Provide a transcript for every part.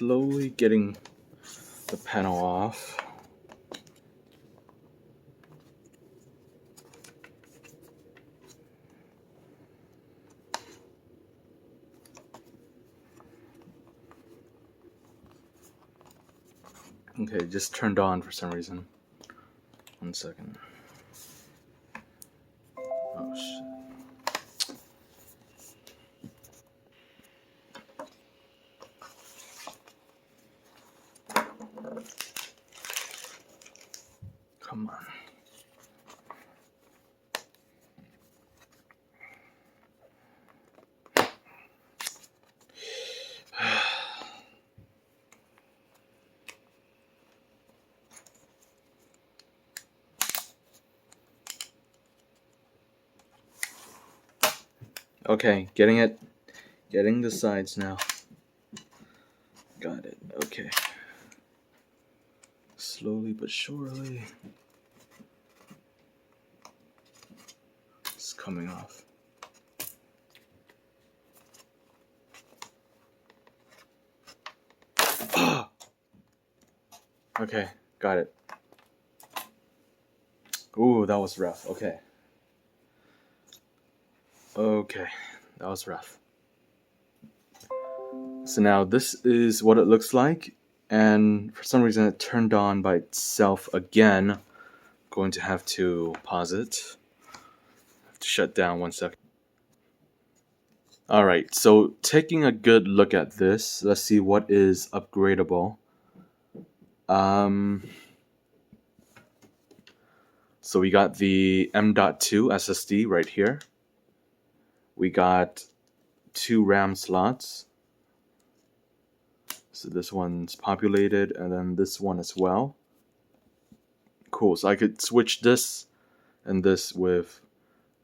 slowly getting the panel off. Okay, it just turned on for some reason. 1 second. Oh shit. Come on. Okay, getting the sides now. Got it. Okay. Slowly but surely. It's coming off. Okay, got it. Ooh, that was rough. Okay. Okay, that was rough. So now this is what it looks like, and for some reason it turned on by itself again. I'm going to have to pause it. I have to shut down 1 second. Alright, so taking a good look at this, let's see what is upgradable. So we got the M.2 SSD right here. We got 2 RAM slots. So this one's populated, and then this one as well. Cool, so I could switch this and this with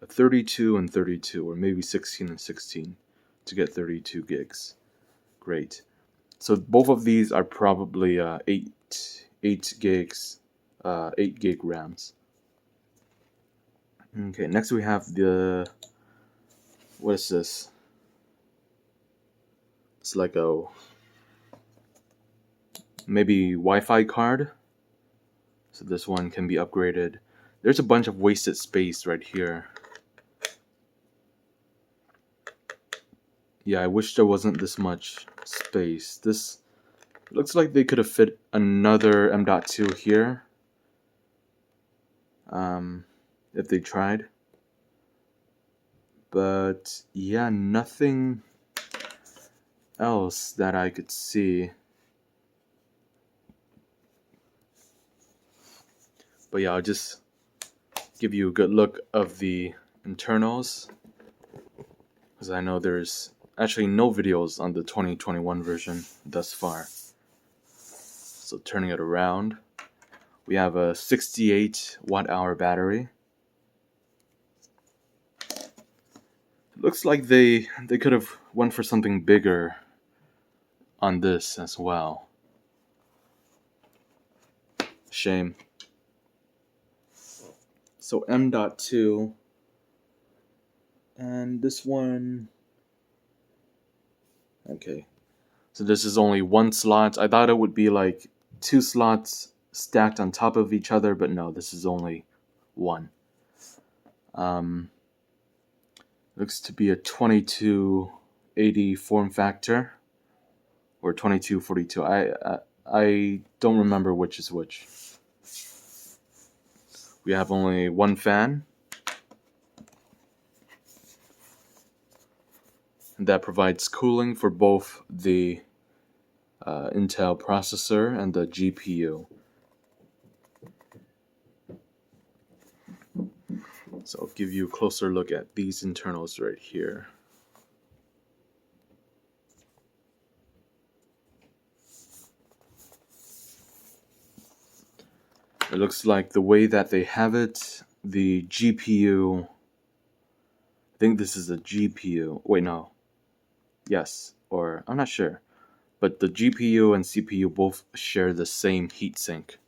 a 32 and 32, or maybe 16 and 16 to get 32 gigs. Great. So both of these are probably 8 gigs, 8 gig RAMs. Okay, next we have the, what is this? It's like a maybe Wi-Fi card. So this one can be upgraded. There's a bunch of wasted space right here. Yeah, I wish there wasn't this much space. This looks like they could have fit another M.2 here. If they tried. But yeah, nothing else that I could see. But yeah, I'll just give you a good look of the internals, because I know there's actually no videos on the 2021 version thus far. So turning it around, we have a 68 watt-hour battery. It looks like they could have went for something bigger on this as well. Shame. So M.2, and this one, okay, so this is only 1 slot. I thought it would be like 2 slots stacked on top of each other, but no, this is only 1. Looks to be a 2280 form factor, or 2242. I don't remember which is which. We have only 1 fan, and that provides cooling for both the Intel processor and the GPU. So I'll give you a closer look at these internals right here. It looks like the way that they have it, the GPU, I think this is a GPU, wait no, yes, or I'm not sure, but the GPU and CPU both share the same heatsink.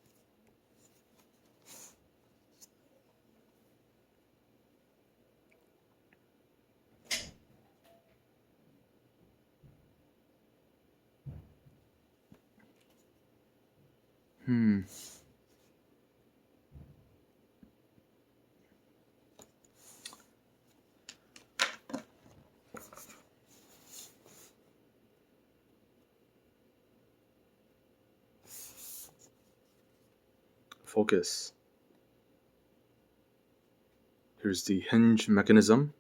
Focus. Here's the hinge mechanism.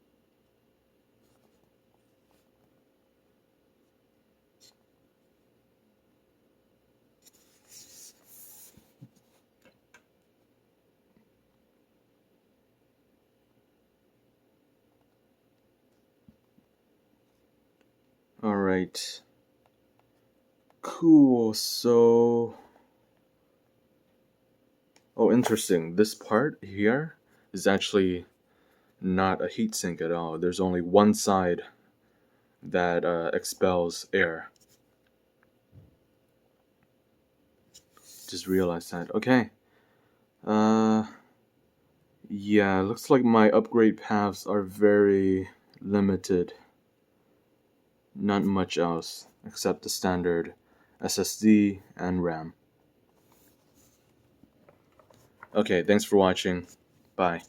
Alright. Cool, so... Oh, interesting. This part here is actually not a heatsink at all. There's only one side that expels air. Just realized that. Okay. Yeah, looks like my upgrade paths are very limited. Not much else except the standard SSD and RAM. Okay, thanks for watching. Bye.